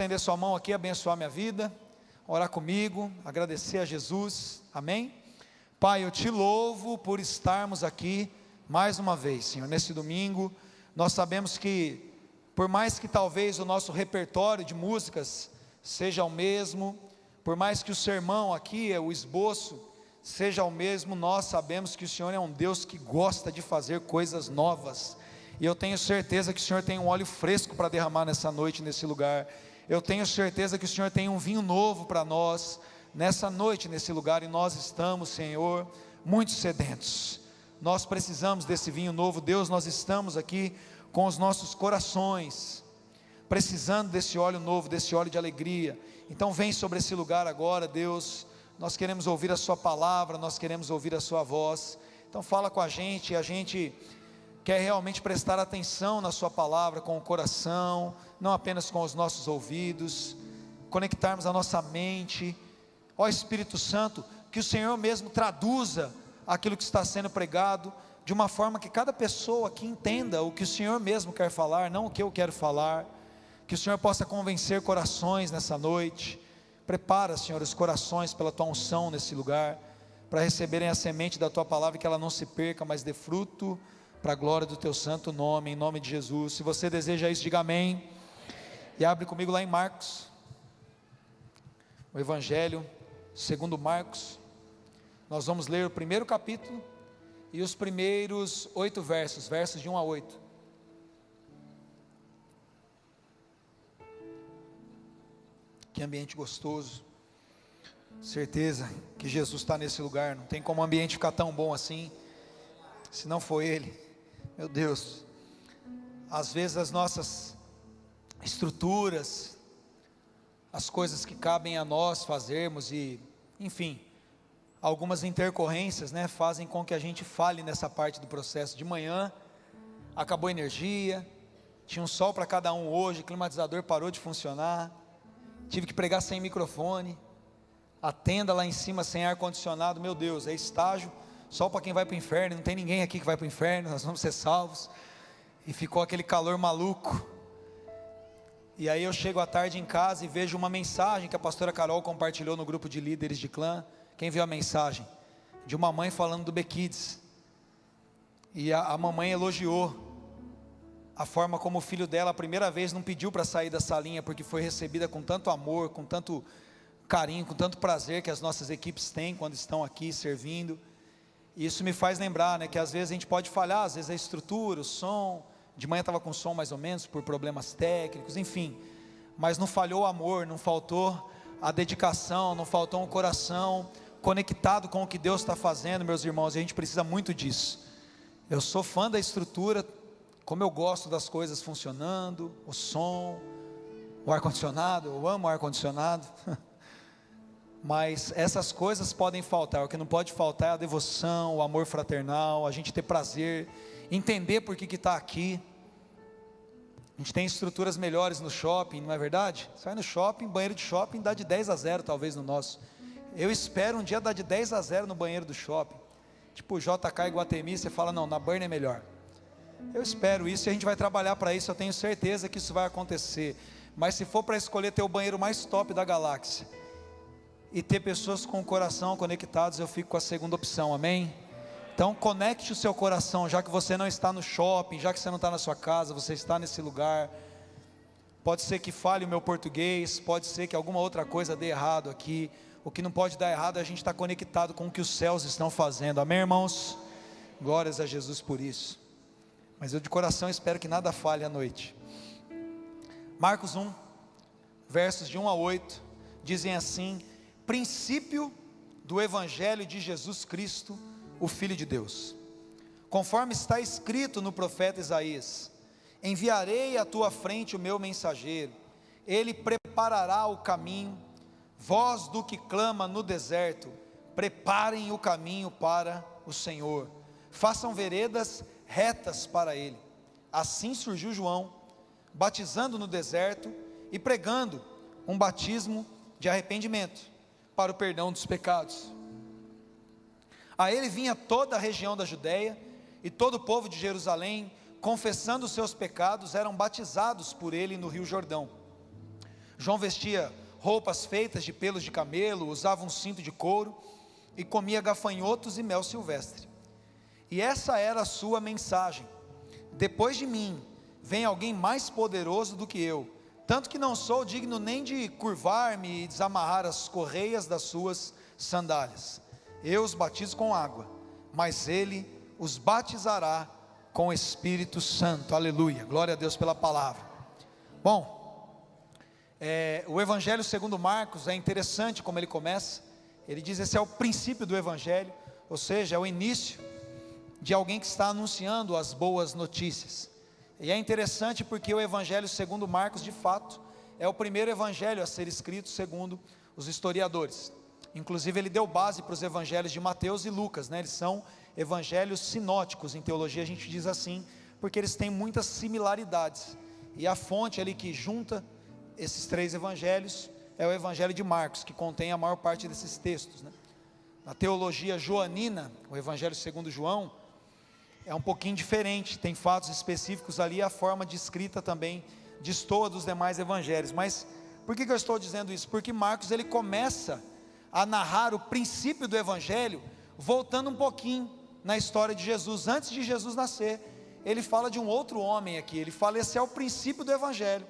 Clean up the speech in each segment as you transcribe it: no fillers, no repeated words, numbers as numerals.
Estender sua mão aqui, abençoar minha vida, orar comigo, agradecer a Jesus, amém? Pai, eu te louvo por estarmos aqui mais uma vez, Senhor, nesse domingo. Nós sabemos que, por mais que talvez o nosso repertório de músicas seja o mesmo, por mais que o sermão aqui, o esboço, seja o mesmo, nós sabemos que o Senhor é um Deus que gosta de fazer coisas novas, e eu tenho certeza que o Senhor tem um óleo fresco para derramar nessa noite, nesse lugar. Eu tenho certeza que o Senhor tem um vinho novo para nós, nessa noite, nesse lugar, e nós estamos, Senhor, muito sedentos. Nós precisamos desse vinho novo. Deus, nós estamos aqui com os nossos corações, precisando desse óleo novo, desse óleo de alegria. Então vem sobre esse lugar agora, Deus. Nós queremos ouvir a sua palavra, nós queremos ouvir a sua voz. Então fala com a gente quer realmente prestar atenção na sua palavra com o coração, não apenas com os nossos ouvidos, conectarmos a nossa mente. Ó Espírito Santo, que o Senhor mesmo traduza aquilo que está sendo pregado, de uma forma que cada pessoa aqui entenda o que o Senhor mesmo quer falar, não o que eu quero falar. Que o Senhor possa convencer corações nessa noite. Prepara, Senhor, os corações pela tua unção nesse lugar, para receberem a semente da tua palavra, que ela não se perca, mas dê fruto, para a glória do teu santo nome, em nome de Jesus. Se você deseja isso, diga amém, e abre comigo lá em Marcos, o Evangelho segundo Marcos. Nós vamos ler o primeiro capítulo, e os primeiros 8 versos, versos de 1 a 8, que ambiente gostoso, certeza que Jesus está nesse lugar. Não tem como o ambiente ficar tão bom assim, se não for Ele. Meu Deus, às vezes as nossas estruturas, as coisas que cabem a nós fazermos, e enfim, algumas intercorrências, fazem com que a gente falhe nessa parte do processo. De manhã, acabou a energia, tinha um sol para cada um hoje, o climatizador parou de funcionar, tive que pregar sem microfone, a tenda lá em cima sem ar-condicionado. Meu Deus, é estágio só para quem vai para o inferno. Não tem ninguém aqui que vai para o inferno, nós vamos ser salvos. E ficou aquele calor maluco. E aí eu chego à tarde em casa e vejo uma mensagem que a pastora Carol compartilhou no grupo de líderes de clã. Quem viu a mensagem? De uma mãe falando do B-Kids. E a mamãe elogiou a forma como o filho dela, a primeira vez, não pediu para sair da salinha, porque foi recebida com tanto amor, com tanto carinho, com tanto prazer que as nossas equipes têm quando estão aqui servindo. E isso me faz lembrar, que às vezes a gente pode falhar, às vezes a estrutura, o som. De manhã estava com som mais ou menos, por problemas técnicos, enfim, mas não falhou o amor, não faltou a dedicação, não faltou um coração conectado com o que Deus está fazendo, meus irmãos. E a gente precisa muito disso. Eu sou fã da estrutura, como eu gosto das coisas funcionando, o som, o ar-condicionado. Eu amo o ar-condicionado. Mas essas coisas podem faltar. O que não pode faltar é a devoção, o amor fraternal, a gente ter prazer, entender por que está aqui. A gente tem estruturas melhores no shopping, não é verdade? Sai no shopping, banheiro de shopping dá de 10-0 talvez no nosso. Eu espero um dia dar de 10-0 no banheiro do shopping, tipo o JK Iguatemi. Você fala, não, na Burn é melhor. Eu espero isso, e a gente vai trabalhar para isso. Eu tenho certeza que isso vai acontecer. Mas se for para escolher ter o banheiro mais top da galáxia e ter pessoas com o coração conectados, eu fico com a segunda opção, amém? Então conecte o seu coração, já que você não está no shopping, já que você não está na sua casa, você está nesse lugar. Pode ser que falhe o meu português, pode ser que alguma outra coisa dê errado aqui. O que não pode dar errado é a gente estar conectado com o que os céus estão fazendo, amém, irmãos? Glórias a Jesus por isso. Mas eu de coração espero que nada falhe à noite. Marcos 1, versos de 1 a 8, dizem assim: princípio do Evangelho de Jesus Cristo, o Filho de Deus. Conforme está escrito no profeta Isaías: enviarei à tua frente o meu mensageiro, ele preparará o caminho. Voz do que clama no deserto, preparem o caminho para o Senhor, façam veredas retas para ele. Assim surgiu João, batizando no deserto e pregando um batismo de arrependimento para o perdão dos pecados. A ele vinha toda a região da Judéia e todo o povo de Jerusalém, confessando os seus pecados, eram batizados por ele no rio Jordão. João vestia roupas feitas de pelos de camelo, usava um cinto de couro e comia gafanhotos e mel silvestre. E essa era a sua mensagem: depois de mim vem alguém mais poderoso do que eu, tanto que não sou digno nem de curvar-me e desamarrar as correias das suas sandálias. Eu os batizo com água, mas ele os batizará com o Espírito Santo. Aleluia, glória a Deus pela palavra. Bom, o Evangelho segundo Marcos é interessante como ele começa. Ele diz: esse é o princípio do Evangelho, ou seja, é o início de alguém que está anunciando as boas notícias. E é interessante porque o Evangelho segundo Marcos, de fato, é o primeiro evangelho a ser escrito segundo os historiadores. Inclusive ele deu base para os evangelhos de Mateus e Lucas, né? Eles são evangelhos sinóticos, em teologia a gente diz assim, porque eles têm muitas similaridades. E a fonte ali que junta esses três evangelhos é o Evangelho de Marcos, que contém a maior parte desses textos, né? Na teologia joanina, o Evangelho segundo João é um pouquinho diferente, tem fatos específicos ali, a forma de escrita também destoa dos demais evangelhos. Mas por que eu estou dizendo isso? Porque Marcos ele começa a narrar o princípio do evangelho, voltando um pouquinho na história de Jesus. Antes de Jesus nascer, ele fala de um outro homem aqui, ele fala: esse é o princípio do evangelho.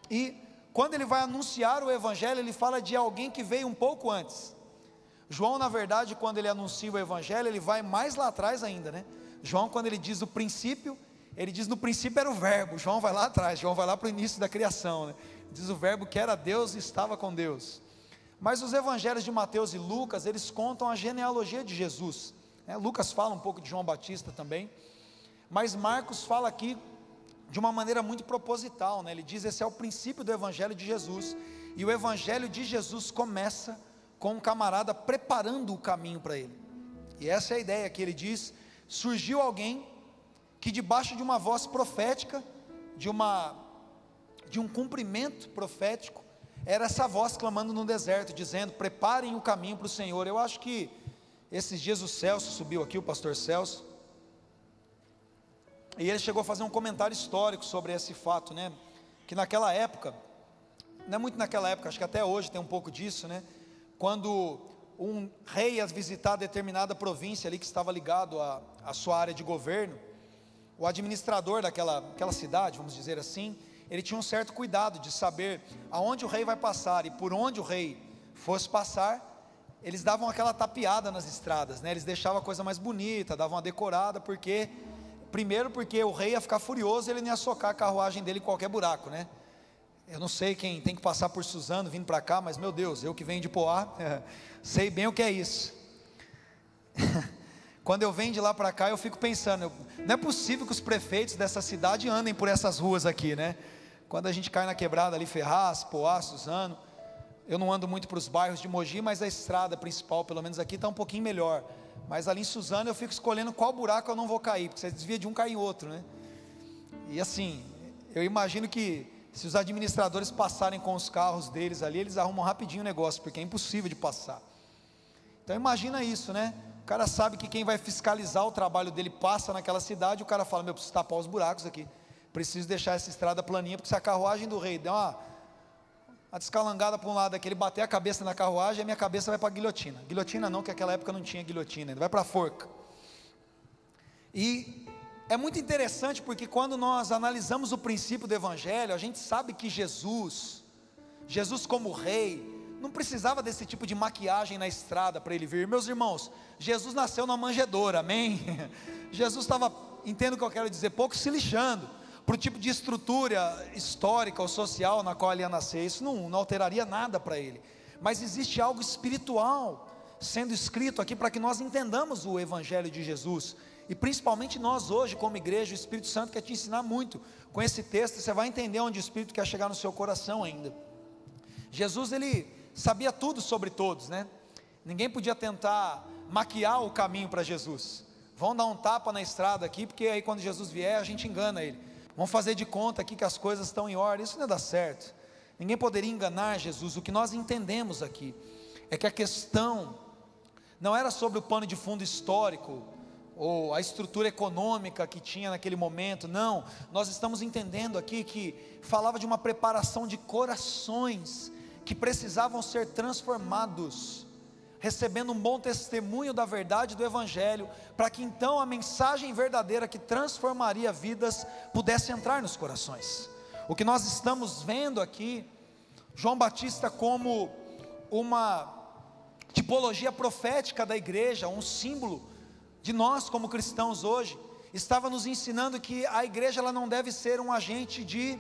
E quando ele vai anunciar o evangelho, ele fala de alguém que veio um pouco antes. João, na verdade, quando ele anuncia o evangelho, ele vai mais lá atrás ainda, né? João, quando ele diz o princípio, ele diz: no princípio era o verbo. João vai lá atrás, João vai lá para o início da criação, né? Diz o verbo que era Deus e estava com Deus. Mas os evangelhos de Mateus e Lucas, eles contam a genealogia de Jesus, né? Lucas fala um pouco de João Batista também, mas Marcos fala aqui de uma maneira muito proposital, né? Ele diz: esse é o princípio do evangelho de Jesus. E o evangelho de Jesus começa com um camarada preparando o caminho para ele. E essa é a ideia que ele diz: surgiu alguém que debaixo de uma voz profética, de um cumprimento profético, era essa voz clamando no deserto, dizendo: preparem o caminho para o Senhor. Eu acho que esses dias o Celso subiu aqui, o pastor Celso, e ele chegou a fazer um comentário histórico sobre esse fato, né? Que naquela época, não é muito naquela época, acho que até hoje tem um pouco disso, né? Quando um rei ia visitar determinada província ali que estava ligado à sua área de governo, o administrador daquela cidade, vamos dizer assim, ele tinha um certo cuidado de saber aonde o rei vai passar, e por onde o rei fosse passar, eles davam aquela tapeada nas estradas, né? Eles deixavam a coisa mais bonita, davam uma decorada, primeiro porque o rei ia ficar furioso, ele não ia socar a carruagem dele em qualquer buraco, né? Eu não sei quem tem que passar por Suzano vindo para cá, mas meu Deus, eu que venho de Poá, sei bem o que é isso. Quando eu venho de lá para cá, eu fico pensando, não é possível que os prefeitos dessa cidade andem por essas ruas aqui, né? Quando a gente cai na quebrada ali, Ferraz, Poá, Suzano, eu não ando muito para os bairros de Mogi, mas a estrada principal, pelo menos aqui, está um pouquinho melhor. Mas ali em Suzano eu fico escolhendo qual buraco eu não vou cair, porque você desvia de um, cai em outro, né? E assim, eu imagino que se os administradores passarem com os carros deles ali, eles arrumam rapidinho o negócio, porque é impossível de passar. Então imagina isso, né? O cara sabe que quem vai fiscalizar o trabalho dele passa naquela cidade, o cara fala: meu, preciso tapar os buracos aqui, preciso deixar essa estrada planinha, porque se a carruagem do rei der uma descalangada para um lado aqui, ele bater a cabeça na carruagem, a minha cabeça vai para a guilhotina. Guilhotina não, que naquela época não tinha guilhotina, vai para a forca. E é muito interessante porque quando nós analisamos o princípio do evangelho, a gente sabe que Jesus como rei, não precisava desse tipo de maquiagem na estrada para ele vir. Meus irmãos, Jesus nasceu na manjedoura, amém? Jesus estava, entendo o que eu quero dizer, pouco se lixando para o tipo de estrutura histórica ou social na qual ele ia nascer. Isso não alteraria nada para ele. Mas existe algo espiritual sendo escrito aqui para que nós entendamos o evangelho de Jesus. E principalmente nós hoje como igreja, o Espírito Santo quer te ensinar muito. Com esse texto você vai entender onde o Espírito quer chegar no seu coração ainda. Jesus, ele sabia tudo sobre todos, né? Ninguém podia tentar maquiar o caminho para Jesus. Vão dar um tapa na estrada aqui, porque aí quando Jesus vier a gente engana ele. Vamos fazer de conta aqui que as coisas estão em ordem. Isso não ia dar certo. Ninguém poderia enganar Jesus. O que nós entendemos aqui é que a questão não era sobre o pano de fundo histórico ou a estrutura econômica que tinha naquele momento. Não, nós estamos entendendo aqui que falava de uma preparação de corações que precisavam ser transformados, recebendo um bom testemunho da verdade do Evangelho, para que então a mensagem verdadeira que transformaria vidas pudesse entrar nos corações. O que nós estamos vendo aqui, João Batista como uma tipologia profética da igreja, um símbolo de nós como cristãos hoje, estava nos ensinando que a igreja ela não deve ser um agente de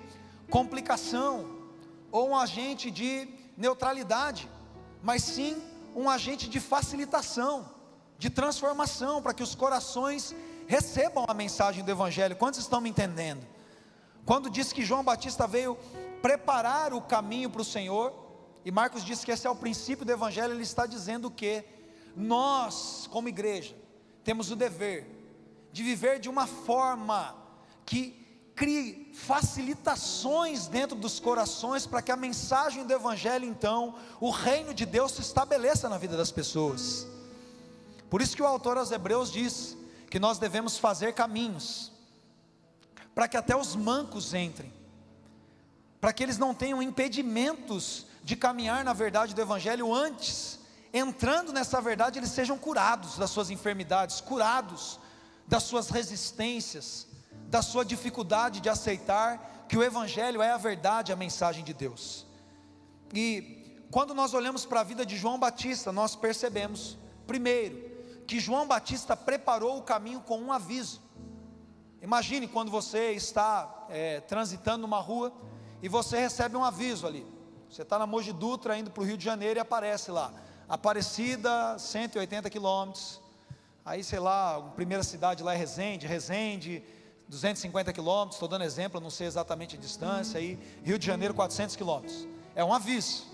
complicação, ou um agente de neutralidade, mas sim um agente de facilitação, de transformação, para que os corações recebam a mensagem do Evangelho. Quantos estão me entendendo? Quando diz que João Batista veio preparar o caminho para o Senhor, e Marcos diz que esse é o princípio do Evangelho, ele está dizendo que nós, como igreja, temos o dever de viver de uma forma que crie facilitações dentro dos corações, para que a mensagem do Evangelho, então, o reino de Deus se estabeleça na vida das pessoas. Por isso que o autor aos Hebreus diz que nós devemos fazer caminhos, para que até os mancos entrem, para que eles não tenham impedimentos de caminhar na verdade do Evangelho. Antes, entrando nessa verdade, eles sejam curados das suas enfermidades, curados das suas resistências, da sua dificuldade de aceitar que o Evangelho é a verdade, a mensagem de Deus. E quando nós olhamos para a vida de João Batista, nós percebemos, primeiro, que João Batista preparou o caminho com um aviso. Imagine quando você está transitando numa rua, e você recebe um aviso ali. Você está na Mogi Dutra, indo para o Rio de Janeiro, e aparece lá, Aparecida, 180 quilômetros, aí sei lá, a primeira cidade lá é Resende, 250 quilômetros, estou dando exemplo, não sei exatamente a distância, aí Rio de Janeiro 400 quilômetros, é um aviso.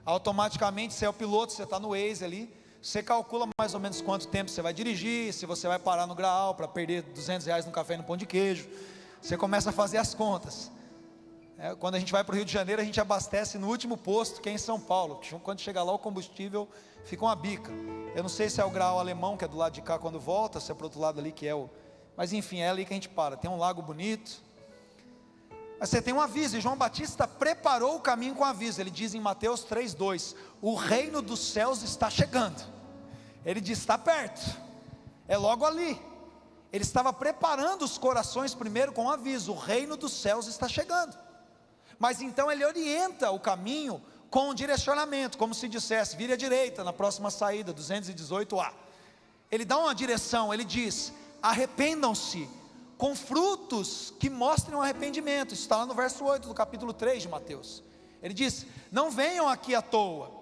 Automaticamente você é o piloto, você está no Waze ali, você calcula mais ou menos quanto tempo você vai dirigir, se você vai parar no Graal para perder R$200 no café e no pão de queijo, você começa a fazer as contas. Quando a gente vai para o Rio de Janeiro, a gente abastece no último posto, que é em São Paulo. Quando chega lá, o combustível fica uma bica. Eu não sei se é o Graal alemão, que é do lado de cá quando volta, se é para o outro lado ali que é o... Mas enfim, é ali que a gente para. Tem um lago bonito. Mas você tem um aviso, e João Batista preparou o caminho com aviso. Ele diz em Mateus 3,2: o reino dos céus está chegando. Ele diz, está perto, é logo ali. Ele estava preparando os corações primeiro com aviso: o reino dos céus está chegando. Mas então ele orienta o caminho com um direcionamento, como se dissesse, vire à direita na próxima saída, 218A. Ele dá uma direção, ele diz, arrependam-se com frutos que mostrem um arrependimento. Isso está lá no verso 8 do capítulo 3 de Mateus. Ele diz, não venham aqui à toa,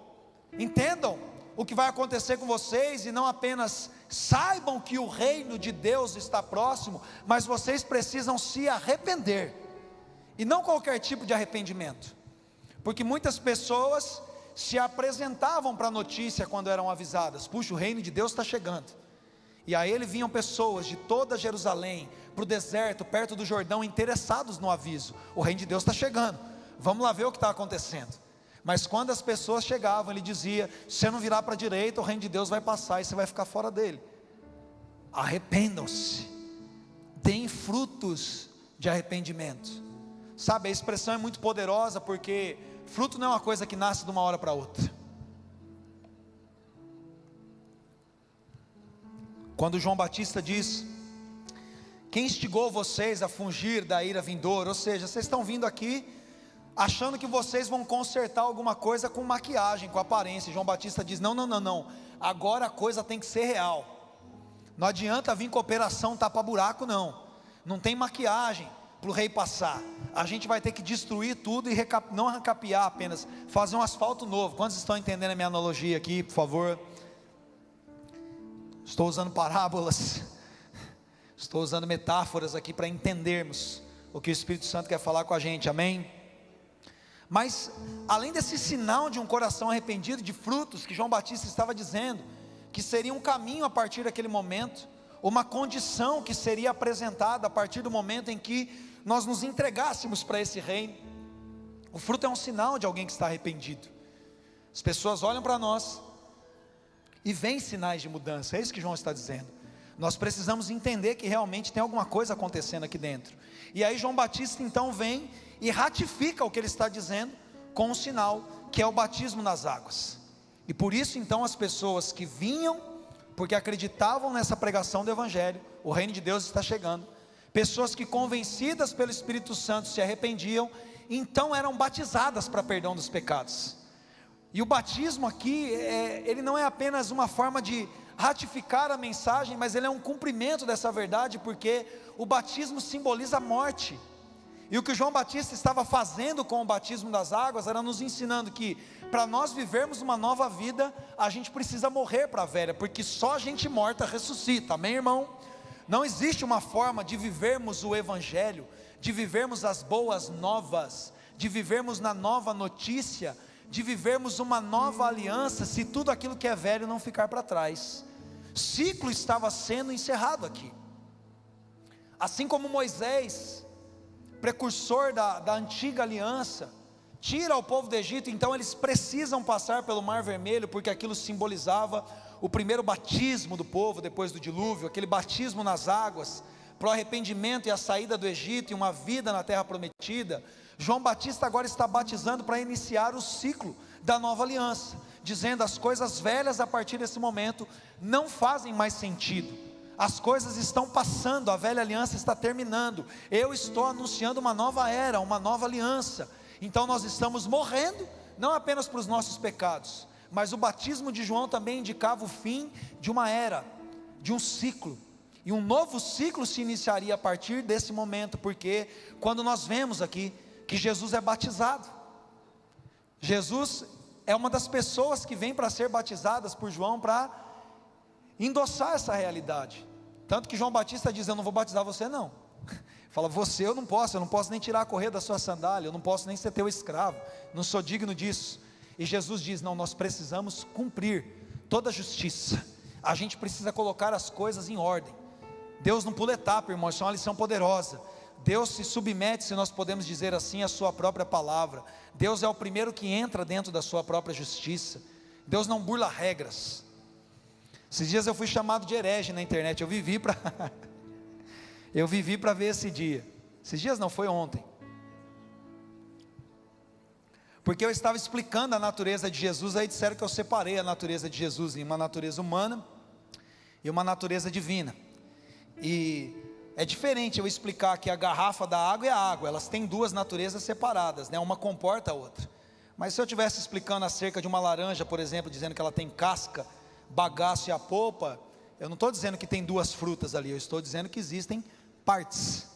entendam o que vai acontecer com vocês, e não apenas saibam que o reino de Deus está próximo, mas vocês precisam se arrepender. E não qualquer tipo de arrependimento, porque muitas pessoas se apresentavam para a notícia quando eram avisadas: puxa, o reino de Deus está chegando. E a ele vinham pessoas de toda Jerusalém, para o deserto, perto do Jordão, interessados no aviso: o reino de Deus está chegando, vamos lá ver o que está acontecendo. Mas quando as pessoas chegavam, ele dizia: se você não virar para a direita, o reino de Deus vai passar e você vai ficar fora dele. Arrependam-se, deem frutos de arrependimento. Sabe, a expressão é muito poderosa, porque fruto não é uma coisa que nasce de uma hora para outra. Quando João Batista diz: quem instigou vocês a fugir da ira vindoura? Ou seja, vocês estão vindo aqui achando que vocês vão consertar alguma coisa com maquiagem, com aparência. João Batista diz: não, agora a coisa tem que ser real. Não adianta vir com operação tapa-buraco, não tem maquiagem para o rei passar. A gente vai ter que destruir tudo e não recapear apenas, fazer um asfalto novo. Quantos estão entendendo a minha analogia aqui, por favor? Estou usando parábolas, estou usando metáforas aqui para entendermos o que o Espírito Santo quer falar com a gente, amém? Mas além desse sinal de um coração arrependido, de frutos que João Batista estava dizendo, que seria um caminho a partir daquele momento, uma condição que seria apresentada a partir do momento em que nós nos entregássemos para esse reino. O fruto é um sinal de alguém que está arrependido. As pessoas olham para nós e veem sinais de mudança. É isso que João está dizendo. Nós precisamos entender que realmente tem alguma coisa acontecendo aqui dentro. E aí João Batista então vem e ratifica o que ele está dizendo com um sinal, que é o batismo nas águas. E por isso então as pessoas que vinham, porque acreditavam nessa pregação do Evangelho, o reino de Deus está chegando, pessoas que convencidas pelo Espírito Santo se arrependiam, então eram batizadas para perdão dos pecados. E o batismo aqui, ele não é apenas uma forma de ratificar a mensagem, mas ele é um cumprimento dessa verdade, porque o batismo simboliza a morte. E o que João Batista estava fazendo com o batismo das águas, era nos ensinando que, para nós vivermos uma nova vida, a gente precisa morrer para a velha, porque só gente morta ressuscita, amém, irmão? Não existe uma forma de vivermos o Evangelho, de vivermos as boas novas, de vivermos na nova notícia, de vivermos uma nova aliança, se tudo aquilo que é velho não ficar para trás. Ciclo estava sendo encerrado aqui. Assim como Moisés, precursor da antiga aliança, tira o povo do Egito, então eles precisam passar pelo Mar Vermelho, porque aquilo simbolizava o primeiro batismo do povo depois do dilúvio, aquele batismo nas águas, para o arrependimento e a saída do Egito e uma vida na terra prometida. João Batista agora está batizando para iniciar o ciclo da nova aliança, dizendo: as coisas velhas a partir desse momento não fazem mais sentido, as coisas estão passando, a velha aliança está terminando, eu estou anunciando uma nova era, uma nova aliança. Então nós estamos morrendo, não apenas para os nossos pecados, mas o batismo de João também indicava o fim de uma era, de um ciclo, e um novo ciclo se iniciaria a partir desse momento, porque quando nós vemos aqui que Jesus é batizado, Jesus é uma das pessoas que vem para ser batizadas por João, para endossar essa realidade. Tanto que João Batista diz: eu não vou batizar você não. Fala: você eu não posso nem tirar a correia da sua sandália, eu não posso nem ser teu escravo, não sou digno disso. E Jesus diz: não, nós precisamos cumprir toda a justiça, a gente precisa colocar as coisas em ordem. Deus não pula etapa, irmão, isso é uma lição poderosa. Deus se submete, se nós podemos dizer assim, à sua própria palavra. Deus é o primeiro que entra dentro da sua própria justiça. Deus não burla regras. Esses dias eu fui chamado de herege na internet, eu vivi para ver esse dia. Esses dias não, foi ontem. Porque eu estava explicando a natureza de Jesus, aí disseram que eu separei a natureza de Jesus em uma natureza humana e uma natureza divina. E é diferente eu explicar que a garrafa da água é a água, elas têm duas naturezas separadas, né? Uma comporta a outra. Mas se eu estivesse explicando acerca de uma laranja, por exemplo, dizendo que ela tem casca, bagaço e a polpa, eu não estou dizendo que tem duas frutas ali, eu estou dizendo que existem partes.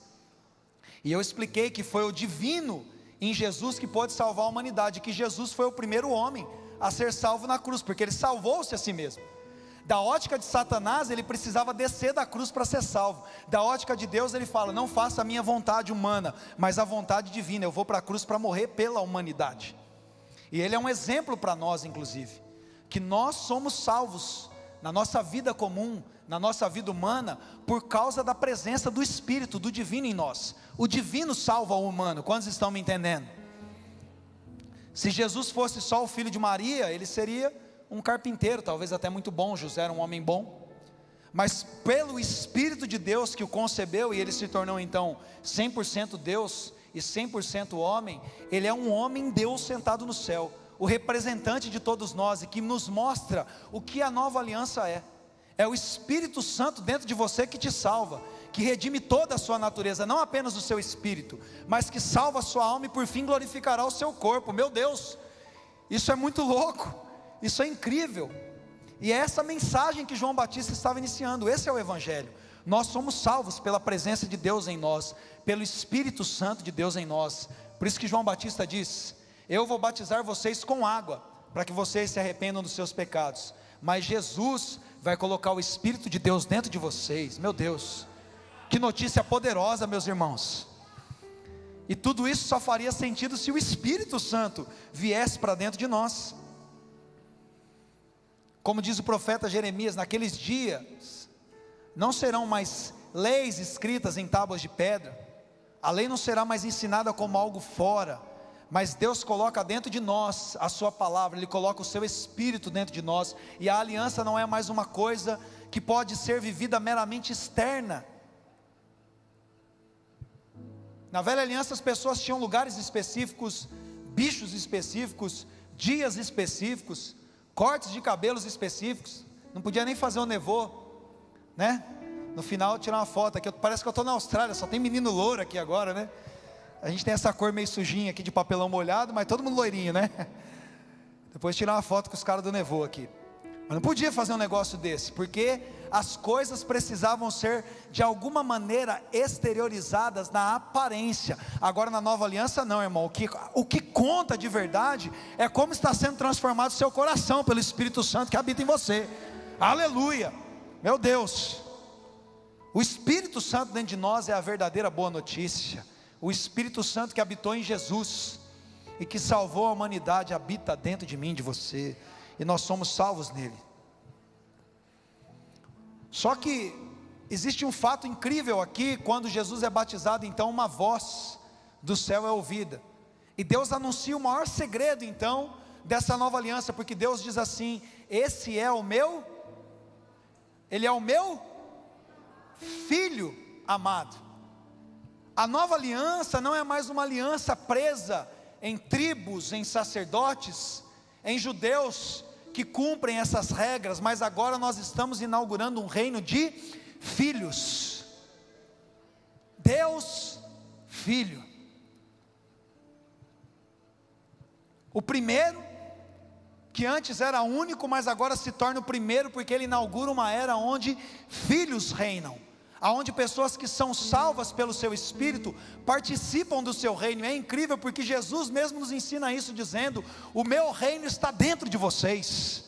E eu expliquei que foi o divino em Jesus que pôde salvar a humanidade, que Jesus foi o primeiro homem a ser salvo na cruz, porque ele salvou-se a si mesmo. Da ótica de Satanás, ele precisava descer da cruz para ser salvo. Da ótica de Deus, ele fala: não faça a minha vontade humana, mas a vontade divina, eu vou para a cruz para morrer pela humanidade. E ele é um exemplo para nós, inclusive, que nós somos salvos na nossa vida comum, na nossa vida humana, por causa da presença do Espírito, do divino em nós. O divino salva o humano, quantos estão me entendendo? Se Jesus fosse só o filho de Maria, ele seria um carpinteiro, talvez até muito bom. José era um homem bom, mas pelo Espírito de Deus que o concebeu, e ele se tornou então 100% Deus e 100% homem, ele é um homem Deus sentado no céu, o representante de todos nós, e que nos mostra o que a nova aliança é. É o Espírito Santo dentro de você que te salva, que redime toda a sua natureza, não apenas o seu espírito, mas que salva a sua alma e por fim glorificará o seu corpo. Meu Deus, isso é muito louco. Isso é incrível, e é essa mensagem que João Batista estava iniciando. Esse é o Evangelho. Nós somos salvos pela presença de Deus em nós, pelo Espírito Santo de Deus em nós. Por isso que João Batista diz: eu vou batizar vocês com água, para que vocês se arrependam dos seus pecados, mas Jesus vai colocar o Espírito de Deus dentro de vocês. Meu Deus, que notícia poderosa, meus irmãos. E tudo isso só faria sentido se o Espírito Santo viesse para dentro de nós. Como diz o profeta Jeremias: naqueles dias não serão mais leis escritas em tábuas de pedra, a lei não será mais ensinada como algo fora, mas Deus coloca dentro de nós a sua palavra, Ele coloca o seu Espírito dentro de nós, e a aliança não é mais uma coisa que pode ser vivida meramente externa. Na velha aliança as pessoas tinham lugares específicos, bichos específicos, dias específicos, cortes de cabelos específicos, não podia nem fazer um nevô, né? No final tirar uma foto aqui, parece que eu estou na Austrália, só tem menino louro aqui agora, né? A gente tem essa cor meio sujinha aqui de papelão molhado, mas todo mundo loirinho, né? Depois tirar uma foto com os caras do nevô aqui. Mas não podia fazer um negócio desse, porque as coisas precisavam ser de alguma maneira exteriorizadas na aparência. Agora na nova aliança não, irmão, o que conta de verdade é como está sendo transformado o seu coração pelo Espírito Santo que habita em você. Aleluia, meu Deus, o Espírito Santo dentro de nós é a verdadeira boa notícia. O Espírito Santo que habitou em Jesus e que salvou a humanidade habita dentro de mim, de você, e nós somos salvos nele. Só que existe um fato incrível aqui, quando Jesus é batizado, então uma voz do céu é ouvida, e Deus anuncia o maior segredo então dessa nova aliança, porque Deus diz assim: esse é o meu, ele é o meu Filho amado. A nova aliança não é mais uma aliança presa em tribos, em sacerdotes, em judeus que cumprem essas regras, mas agora nós estamos inaugurando um reino de filhos. Deus Filho. O primeiro, que antes era único, mas agora se torna o primeiro, porque ele inaugura uma era onde filhos reinam, aonde pessoas que são salvas pelo seu Espírito participam do seu reino. É incrível, porque Jesus mesmo nos ensina isso, dizendo: o meu reino está dentro de vocês.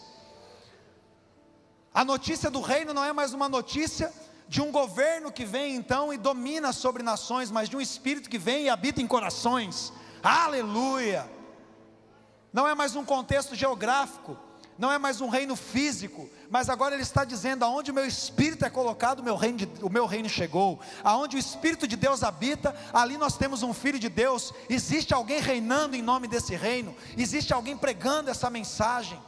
A notícia do reino não é mais uma notícia de um governo que vem então e domina sobre nações, mas de um Espírito que vem e habita em corações. Aleluia! Não é mais um contexto geográfico, não é mais um reino físico, mas agora ele está dizendo: aonde o meu Espírito é colocado, o meu reino chegou. Aonde o Espírito de Deus habita, ali nós temos um Filho de Deus. Existe alguém reinando em nome desse reino, existe alguém pregando essa mensagem.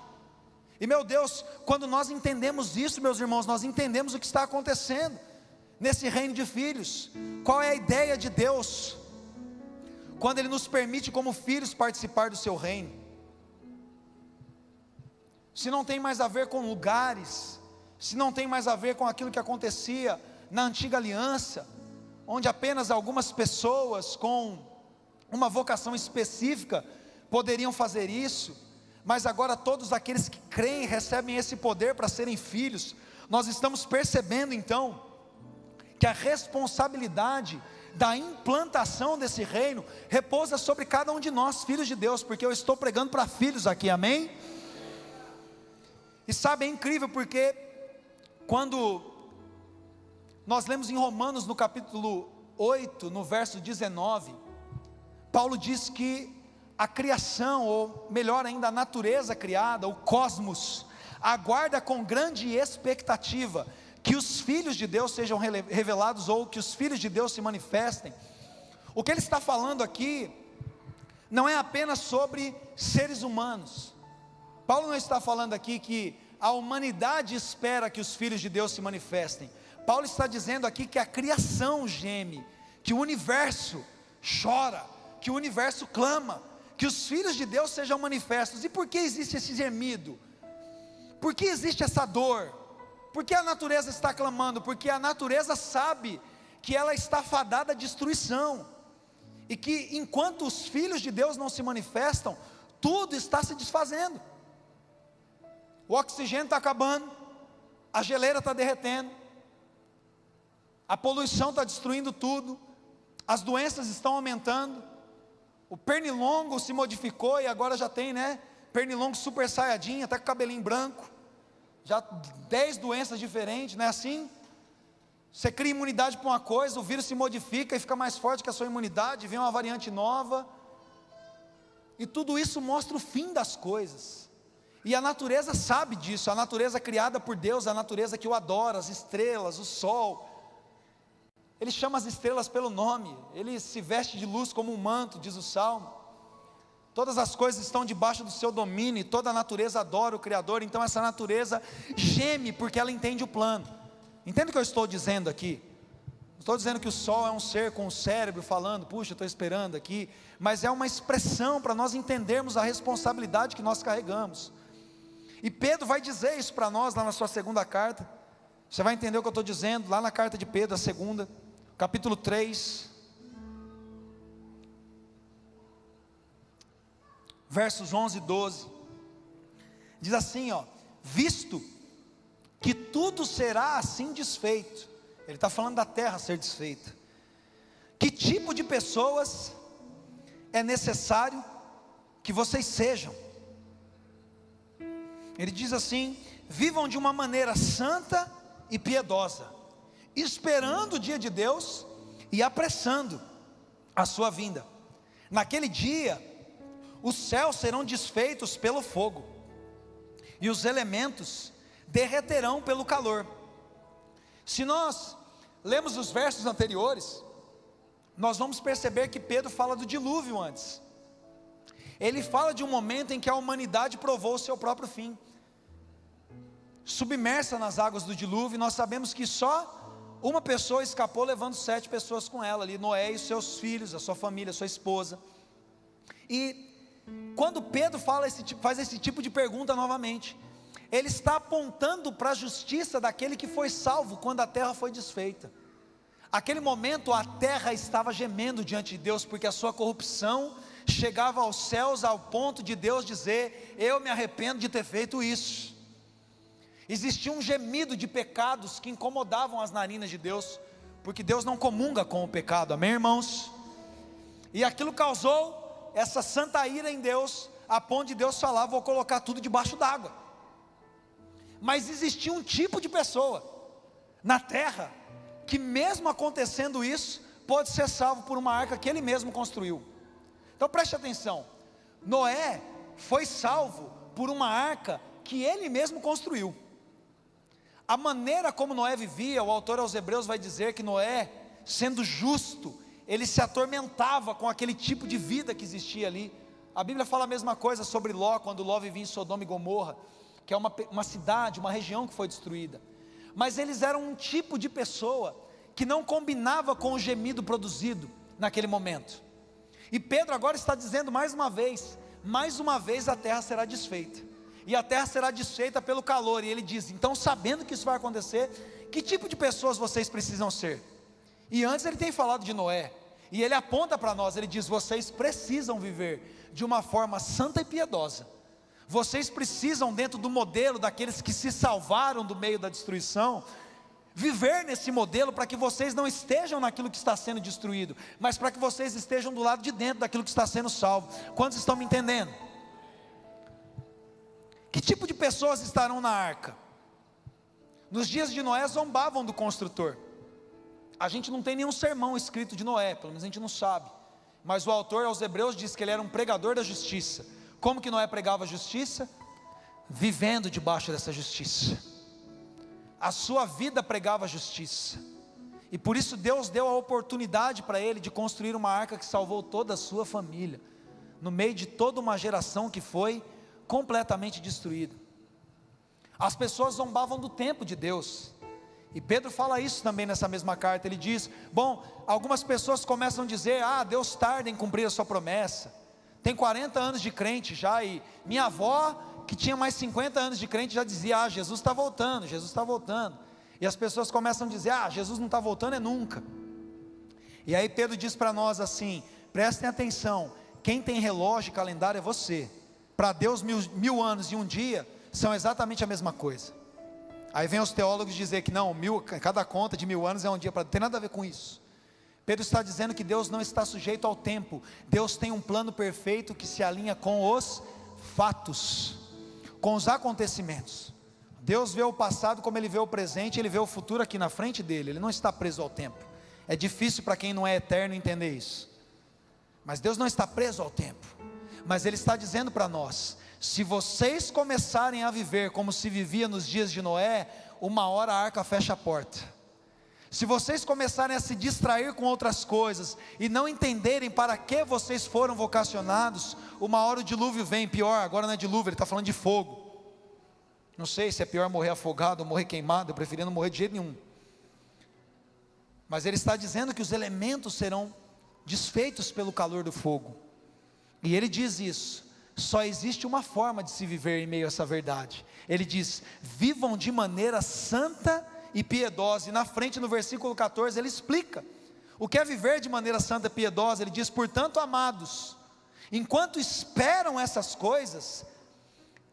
E meu Deus, quando nós entendemos isso, meus irmãos, nós entendemos o que está acontecendo nesse reino de filhos. Qual é a ideia de Deus quando Ele nos permite como filhos participar do seu reino? Se não tem mais a ver com lugares, se não tem mais a ver com aquilo que acontecia na antiga aliança, onde apenas algumas pessoas com uma vocação específica poderiam fazer isso, mas agora todos aqueles que creem recebem esse poder para serem filhos. Nós estamos percebendo então que a responsabilidade da implantação desse reino repousa sobre cada um de nós, filhos de Deus, porque eu estou pregando para filhos aqui, amém? E sabe, é incrível, porque quando nós lemos em Romanos no capítulo 8, no verso 19, Paulo diz que a criação, ou melhor ainda, a natureza criada, o cosmos, aguarda com grande expectativa que os filhos de Deus sejam revelados, ou que os filhos de Deus se manifestem. O que ele está falando aqui não é apenas sobre seres humanos. Paulo não está falando aqui que a humanidade espera que os filhos de Deus se manifestem. Paulo está dizendo aqui que a criação geme, que o universo chora, que o universo clama, que os filhos de Deus sejam manifestos. E por que existe esse gemido? Por que existe essa dor? Por que a natureza está clamando? Porque a natureza sabe que ela está fadada à destruição, e que enquanto os filhos de Deus não se manifestam, tudo está se desfazendo. O oxigênio está acabando, a geleira está derretendo, a poluição está destruindo tudo, as doenças estão aumentando, o pernilongo se modificou e agora já tem, né, pernilongo super saiyajin, até com cabelinho branco, já 10 doenças diferentes, não é assim? Você cria imunidade para uma coisa, o vírus se modifica e fica mais forte que a sua imunidade, vem uma variante nova, e tudo isso mostra o fim das coisas. E a natureza sabe disso, a natureza criada por Deus, a natureza que o adora, as estrelas, o sol. Ele chama as estrelas pelo nome, ele se veste de luz como um manto, diz o Salmo. todas as coisas estão debaixo do seu domínio, e toda a natureza adora o Criador. Então essa natureza geme, porque ela entende o plano. Entende o que eu estou dizendo aqui? Não estou dizendo que o sol é um ser com o cérebro falando, puxa, estou esperando aqui, mas é uma expressão para nós entendermos a responsabilidade que nós carregamos. E Pedro vai dizer isso para nós lá na sua segunda carta. Você vai entender o que eu estou dizendo lá na carta de Pedro, a segunda, capítulo 3, versos 11 e 12, diz assim, visto que tudo será assim desfeito, ele está falando da terra ser desfeita, que tipo de pessoas é necessário que vocês sejam? Ele diz assim: vivam de uma maneira santa e piedosa, esperando o dia de Deus e apressando a sua vinda. Naquele dia, os céus serão desfeitos pelo fogo, e os elementos derreterão pelo calor. Se nós lemos os versos anteriores, nós vamos perceber que Pedro fala do dilúvio antes. Ele fala de um momento em que a humanidade provou o seu próprio fim, submersa nas águas do dilúvio. Nós sabemos que só uma pessoa escapou, levando 7 pessoas com ela ali, Noé e seus filhos, a sua família, a sua esposa. E quando Pedro faz esse tipo de pergunta novamente, ele está apontando para a justiça daquele que foi salvo quando a terra foi desfeita. Aquele momento a terra estava gemendo diante de Deus, porque a sua corrupção chegava aos céus, ao ponto de Deus dizer: eu me arrependo de ter feito isso. Existia um gemido de pecados que incomodavam as narinas de Deus, porque Deus não comunga com o pecado, amém, irmãos? E aquilo causou essa santa ira em Deus, a ponto de Deus falar: vou colocar tudo debaixo d'água. Mas existia um tipo de pessoa na terra, que mesmo acontecendo isso, pode ser salvo por uma arca que ele mesmo construiu. Então preste atenção, Noé foi salvo por uma arca que ele mesmo construiu. A maneira como Noé vivia, o autor aos Hebreus vai dizer que Noé, sendo justo, ele se atormentava com aquele tipo de vida que existia ali. A Bíblia fala a mesma coisa sobre Ló, quando Ló vivia em Sodoma e Gomorra, que é uma cidade, uma região que foi destruída. Mas eles eram um tipo de pessoa que não combinava com o gemido produzido naquele momento. E Pedro agora está dizendo mais uma vez a terra será desfeita. E a terra será desfeita pelo calor. E ele diz: então, sabendo que isso vai acontecer, que tipo de pessoas vocês precisam ser? E antes ele tem falado de Noé, e ele aponta para nós, ele diz: vocês precisam viver de uma forma santa e piedosa. Vocês precisam, dentro do modelo daqueles que se salvaram do meio da destruição, viver nesse modelo, para que vocês não estejam naquilo que está sendo destruído, mas para que vocês estejam do lado de dentro daquilo que está sendo salvo. Quantos estão me entendendo? Que tipo de pessoas estarão na arca? Nos dias de Noé zombavam do construtor. A gente não tem nenhum sermão escrito de Noé, pelo menos a gente não sabe, mas o autor aos Hebreus diz que ele era um pregador da justiça. Como que Noé pregava a justiça? Vivendo debaixo dessa justiça. A sua vida pregava a justiça, e por isso Deus deu a oportunidade para ele de construir uma arca que salvou toda a sua família, no meio de toda uma geração que foi completamente destruída. As pessoas zombavam do tempo de Deus, e Pedro fala isso também nessa mesma carta. Ele diz: bom, algumas pessoas começam a dizer: Deus tarda em cumprir a sua promessa. Tem 40 anos de crente já, e minha avó, que tinha mais 50 anos de crente, já dizia: Jesus está voltando, Jesus está voltando. E as pessoas começam a dizer: Jesus não está voltando é nunca. E aí Pedro diz para nós assim: prestem atenção, quem tem relógio e calendário é você. Para Deus 1000 anos e um dia são exatamente a mesma coisa. Aí vem os teólogos dizer que não, cada conta de 1000 anos é um dia. Não tem nada a ver com isso. Pedro está dizendo que Deus não está sujeito ao tempo. Deus tem um plano perfeito que se alinha com os fatos, com os acontecimentos. Deus vê o passado como Ele vê o presente, Ele vê o futuro aqui na frente dele. Ele não está preso ao tempo. É difícil para quem não é eterno entender isso, mas Deus não está preso ao tempo. Mas Ele está dizendo para nós: se vocês começarem a viver como se vivia nos dias de Noé, uma hora a arca fecha a porta. Se vocês começarem a se distrair com outras coisas e não entenderem para que vocês foram vocacionados, uma hora o dilúvio vem. Pior, agora não é dilúvio, ele está falando de fogo. Não sei se é pior morrer afogado ou morrer queimado, eu preferia não morrer de jeito nenhum. Mas ele está dizendo que os elementos serão desfeitos pelo calor do fogo. E ele diz isso: só existe uma forma de se viver em meio a essa verdade. Ele diz: vivam de maneira santa e piedosa. E na frente, no versículo 14, ele explica o que é viver de maneira santa e piedosa. Ele diz: portanto, amados, enquanto esperam essas coisas,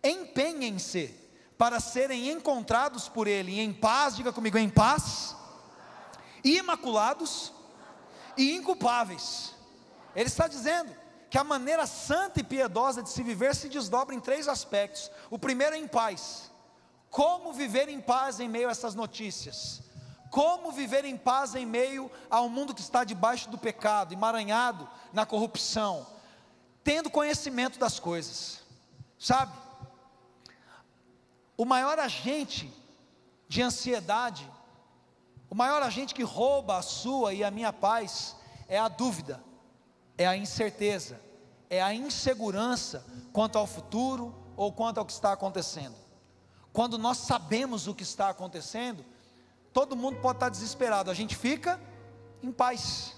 empenhem-se para serem encontrados por ele em paz, diga comigo, em paz, imaculados e inculpáveis. Ele está dizendo que a maneira santa e piedosa de se viver se desdobra em 3 aspectos. O primeiro é em paz. Como viver em paz em meio a essas notícias? Como viver em paz em meio ao mundo que está debaixo do pecado, emaranhado na corrupção? Tendo conhecimento das coisas. Sabe? O maior agente de ansiedade, o maior agente que rouba a sua e a minha paz, é a dúvida, é a incerteza, é a insegurança quanto ao futuro ou quanto ao que está acontecendo. Quando nós sabemos o que está acontecendo, todo mundo pode estar desesperado, a gente fica em paz.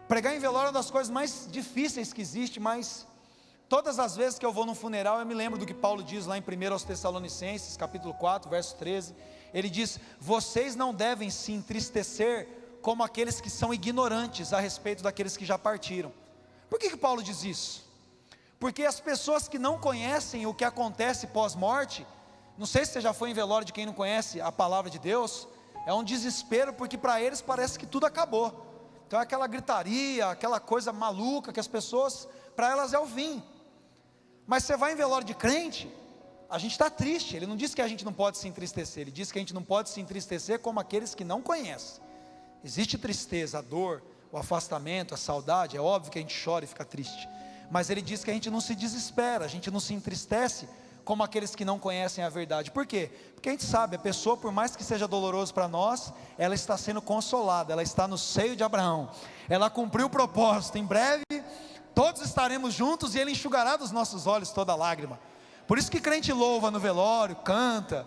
Pregar em velório é uma das coisas mais difíceis que existe, mas todas as vezes que eu vou num funeral, eu me lembro do que Paulo diz lá em 1 aos Tessalonicenses, capítulo 4, verso 13, ele diz: vocês não devem se entristecer como aqueles que são ignorantes a respeito daqueles que já partiram. Por que Paulo diz isso? Porque as pessoas que não conhecem o que acontece pós-morte, não sei se você já foi em velório de quem não conhece a palavra de Deus, é um desespero, porque para eles parece que tudo acabou. Então é aquela gritaria, aquela coisa maluca que as pessoas, para elas é o fim. Mas você vai em velório de crente, a gente está triste. Ele não diz que a gente não pode se entristecer, ele diz que a gente não pode se entristecer como aqueles que não conhecem. Existe tristeza, a dor, o afastamento, a saudade, é óbvio que a gente chora e fica triste, mas ele diz que a gente não se desespera, a gente não se entristece como aqueles que não conhecem a verdade. Por quê? Porque a gente sabe, a pessoa, por mais que seja doloroso para nós, ela está sendo consolada, ela está no seio de Abraão, ela cumpriu o propósito, em breve todos estaremos juntos e ele enxugará dos nossos olhos toda lágrima. Por isso que crente louva no velório, canta,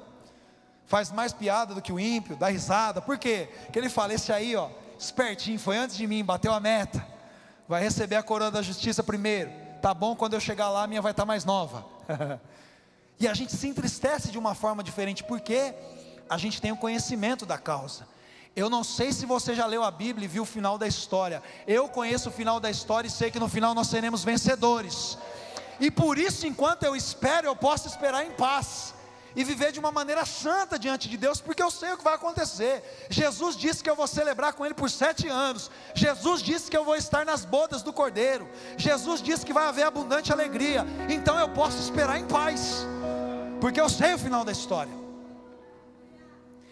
faz mais piada do que o ímpio, dá risada. Por quê? Porque ele fala: esse aí, ó, espertinho, foi antes de mim, bateu a meta, vai receber a coroa da justiça primeiro. Tá bom, quando eu chegar lá a minha vai estar mais nova. E a gente se entristece de uma forma diferente, porque a gente tem o conhecimento da causa. Eu não sei se você já leu a Bíblia e viu o final da história. Eu conheço o final da história e sei que no final nós seremos vencedores. E por isso, enquanto eu espero, eu posso esperar em paz e viver de uma maneira santa diante de Deus, porque eu sei o que vai acontecer. Jesus disse que eu vou celebrar com Ele por 7 anos. Jesus disse que eu vou estar nas bodas do Cordeiro. Jesus disse que vai haver abundante alegria. Então eu posso esperar em paz, porque eu sei o final da história.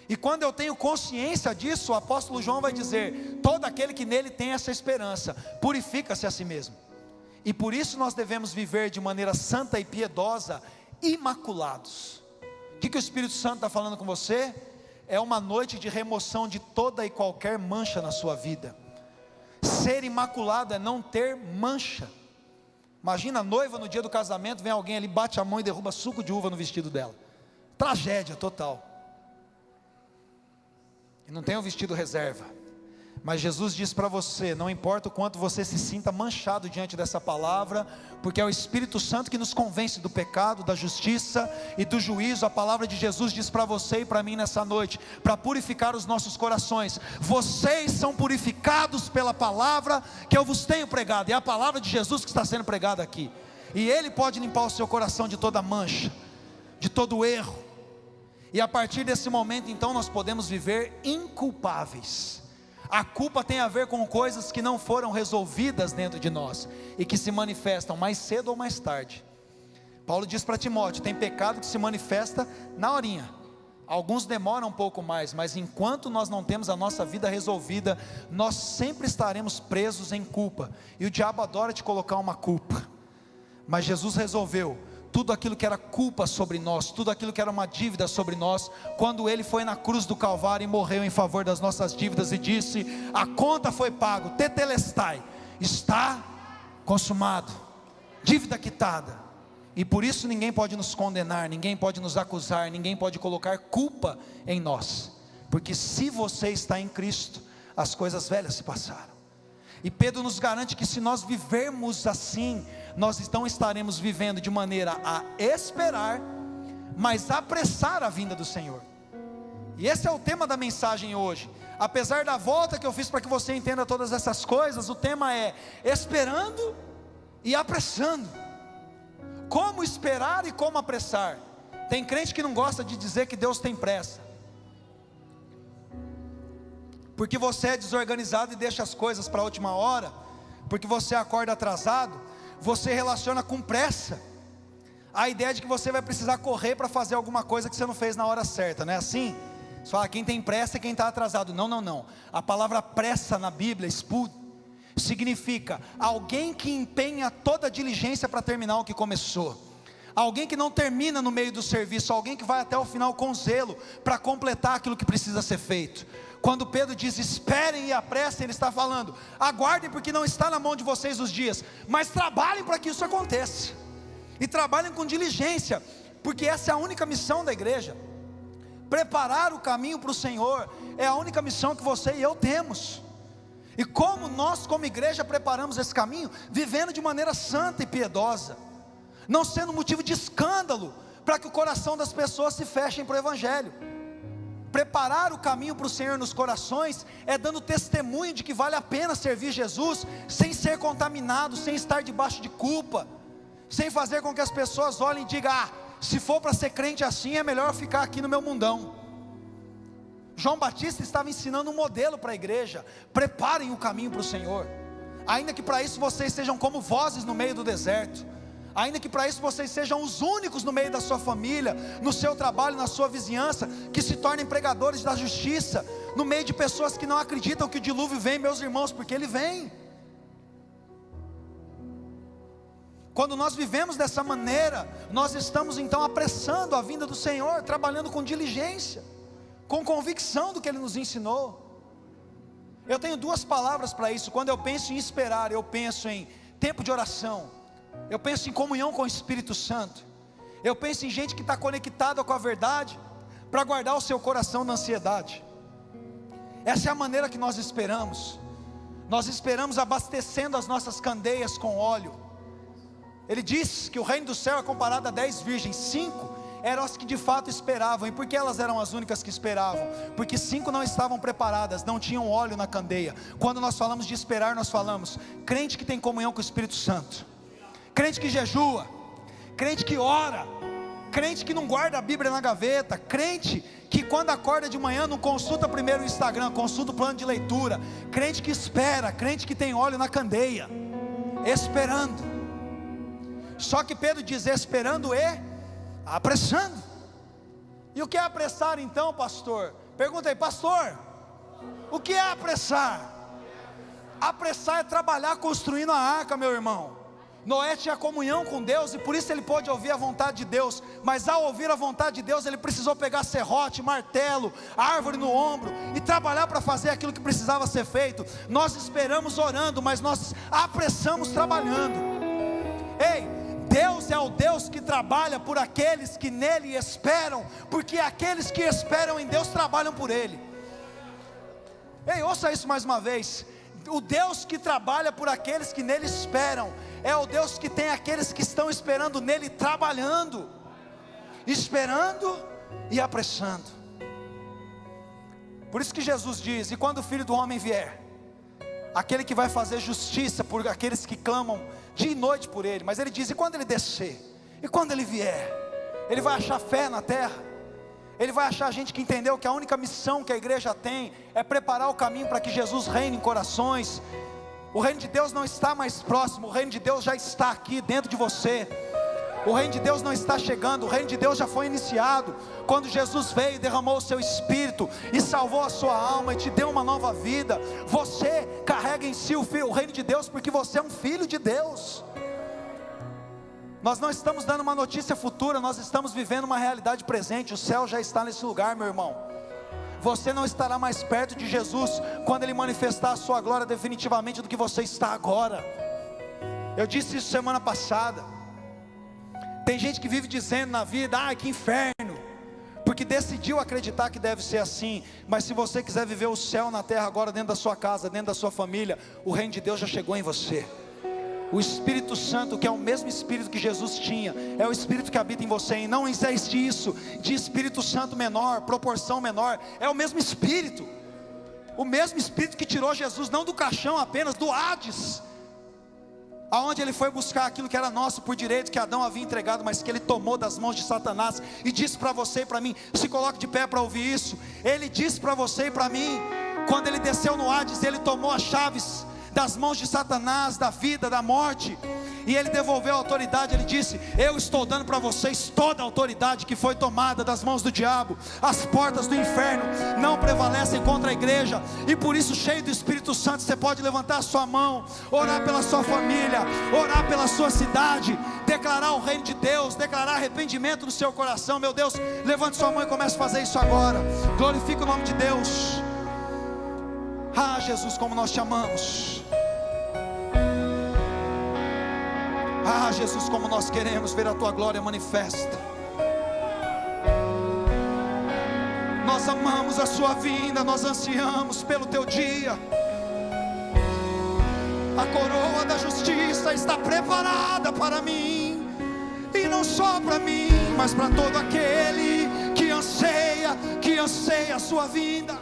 E quando eu tenho consciência disso, o apóstolo João vai dizer: todo aquele que nele tem essa esperança, purifica-se a si mesmo. E por isso nós devemos viver de maneira santa e piedosa, imaculados. O que o Espírito Santo está falando com você? É uma noite de remoção de toda e qualquer mancha na sua vida. Ser imaculado é não ter mancha. Imagina a noiva no dia do casamento, vem alguém ali, bate a mão e derruba suco de uva no vestido dela. Tragédia total. E não tem um vestido reserva. Mas Jesus diz para você: não importa o quanto você se sinta manchado diante dessa palavra, porque é o Espírito Santo que nos convence do pecado, da justiça e do juízo. A palavra de Jesus diz para você e para mim nessa noite, para purificar os nossos corações: vocês são purificados pela palavra que eu vos tenho pregado. É a palavra de Jesus que está sendo pregada aqui, e Ele pode limpar o seu coração de toda mancha, de todo erro. E a partir desse momento então nós podemos viver inculpáveis. A culpa tem a ver com coisas que não foram resolvidas dentro de nós e que se manifestam mais cedo ou mais tarde. Paulo diz para Timóteo: tem pecado que se manifesta na horinha. Alguns demoram um pouco mais, mas enquanto nós não temos a nossa vida resolvida, nós sempre estaremos presos em culpa. E o diabo adora te colocar uma culpa. Mas Jesus resolveu: tudo aquilo que era culpa sobre nós, tudo aquilo que era uma dívida sobre nós, quando Ele foi na cruz do Calvário e morreu em favor das nossas dívidas e disse: a conta foi paga, tetelestai, está consumado, dívida quitada. E por isso ninguém pode nos condenar, ninguém pode nos acusar, ninguém pode colocar culpa em nós, porque se você está em Cristo, as coisas velhas se passaram. E Pedro nos garante que se nós vivermos assim, nós então estaremos vivendo de maneira a esperar, mas apressar a vinda do Senhor. E esse é o tema da mensagem hoje. Apesar da volta que eu fiz para que você entenda todas essas coisas, o tema é esperando e apressando. Como esperar e como apressar? Tem crente que não gosta de dizer que Deus tem pressa, porque você é desorganizado e deixa as coisas para a última hora, porque você acorda atrasado, você relaciona com pressa a ideia de que você vai precisar correr para fazer alguma coisa que você não fez na hora certa, não é assim? Você fala, quem tem pressa é quem está atrasado. Não, não, não. A palavra pressa na Bíblia, spud, significa alguém que empenha toda a diligência para terminar o que começou, alguém que não termina no meio do serviço, alguém que vai até o final com zelo para completar aquilo que precisa ser feito. Quando Pedro diz esperem e apressem, ele está falando, aguardem porque não está na mão de vocês os dias, mas trabalhem para que isso aconteça, e trabalhem com diligência, porque essa é a única missão da igreja. Preparar o caminho para o Senhor é a única missão que você e eu temos. E como nós como igreja preparamos esse caminho? Vivendo de maneira santa e piedosa, não sendo motivo de escândalo, para que o coração das pessoas se fechem para o Evangelho. Preparar o caminho para o Senhor nos corações é dando testemunho de que vale a pena servir Jesus, sem ser contaminado, sem estar debaixo de culpa, sem fazer com que as pessoas olhem e digam, se for para ser crente assim, é melhor eu ficar aqui no meu mundão. João Batista estava ensinando um modelo para a igreja: preparem o caminho para o Senhor, ainda que para isso vocês sejam como vozes no meio do deserto, ainda que para isso vocês sejam os únicos no meio da sua família, no seu trabalho, na sua vizinhança, que se tornem pregadores da justiça, no meio de pessoas que não acreditam que o dilúvio vem, meus irmãos, porque ele vem. Quando nós vivemos dessa maneira, nós estamos então apressando a vinda do Senhor, trabalhando com diligência, com convicção do que Ele nos ensinou. Eu tenho duas palavras para isso. Quando eu penso em esperar, eu penso em tempo de oração, eu penso em comunhão com o Espírito Santo, eu penso em gente que está conectada com a verdade, para guardar o seu coração da ansiedade. Essa é a maneira que nós esperamos abastecendo as nossas candeias com óleo. Ele diz que o reino do céu é comparado a 10 virgens, 5 eram as que de fato esperavam. E por que elas eram as únicas que esperavam? Porque 5 não estavam preparadas, não tinham óleo na candeia. Quando nós falamos de esperar, nós falamos crente que tem comunhão com o Espírito Santo, crente que jejua, crente que ora, crente que não guarda a Bíblia na gaveta, crente que quando acorda de manhã não consulta primeiro o Instagram, consulta o plano de leitura, crente que espera, crente que tem óleo na candeia, esperando. Só que Pedro diz esperando e apressando. E o que é apressar então, pastor? Pergunta aí, pastor, o que é apressar? Apressar é trabalhar construindo a arca, meu irmão. Noé tinha comunhão com Deus e por isso ele pôde ouvir a vontade de Deus, mas ao ouvir a vontade de Deus, ele precisou pegar serrote, martelo, árvore no ombro e trabalhar para fazer aquilo que precisava ser feito. Nós esperamos orando, mas nós apressamos trabalhando. Ei, Deus é o Deus que trabalha por aqueles que nele esperam, porque aqueles que esperam em Deus trabalham por Ele. Ei, ouça isso mais uma vez. O Deus que trabalha por aqueles que nele esperam é o Deus que tem aqueles que estão esperando nele trabalhando, esperando e apressando. Por isso que Jesus diz: e quando o Filho do Homem vier, aquele que vai fazer justiça por aqueles que clamam dia e noite por Ele. Mas Ele diz: e quando Ele descer, e quando Ele vier, Ele vai achar fé na terra? Ele vai achar gente que entendeu que a única missão que a igreja tem é preparar o caminho para que Jesus reine em corações. O reino de Deus não está mais próximo, o reino de Deus já está aqui dentro de você. O reino de Deus não está chegando, o reino de Deus já foi iniciado quando Jesus veio e derramou o seu Espírito e salvou a sua alma e te deu uma nova vida. Você carrega em si o reino de Deus porque você é um filho de Deus. Nós não estamos dando uma notícia futura, nós estamos vivendo uma realidade presente. O céu já está nesse lugar, meu irmão. Você não estará mais perto de Jesus quando Ele manifestar a sua glória definitivamente do que você está agora. Eu disse isso semana passada. Tem gente que vive dizendo na vida: ai, que inferno, porque decidiu acreditar que deve ser assim. Mas se você quiser viver o céu na terra agora, dentro da sua casa, dentro da sua família, o reino de Deus já chegou em você. O Espírito Santo, que é o mesmo Espírito que Jesus tinha, é o Espírito que habita em você. E não existe isso de Espírito Santo menor, proporção menor. É o mesmo Espírito. O mesmo Espírito que tirou Jesus, não do caixão apenas, do Hades, aonde Ele foi buscar aquilo que era nosso por direito, que Adão havia entregado, mas que Ele tomou das mãos de Satanás. E disse para você e para mim, se coloque de pé para ouvir isso. Ele disse para você e para mim, quando Ele desceu no Hades, Ele tomou as chaves das mãos de Satanás, da vida, da morte, e Ele devolveu a autoridade. Ele disse: eu estou dando para vocês toda a autoridade que foi tomada das mãos do diabo. As portas do inferno não prevalecem contra a igreja. E por isso, cheio do Espírito Santo, você pode levantar a sua mão, orar pela sua família, orar pela sua cidade, declarar o reino de Deus, declarar arrependimento no seu coração. Meu Deus, levante sua mão e comece a fazer isso agora. Glorifique o nome de Deus. Ah, Jesus, como nós te amamos. Ah, Jesus, como nós queremos ver a tua glória manifesta. Nós amamos a sua vinda, nós ansiamos pelo teu dia. A coroa da justiça está preparada para mim, e não só para mim, mas para todo aquele que anseia a sua vinda.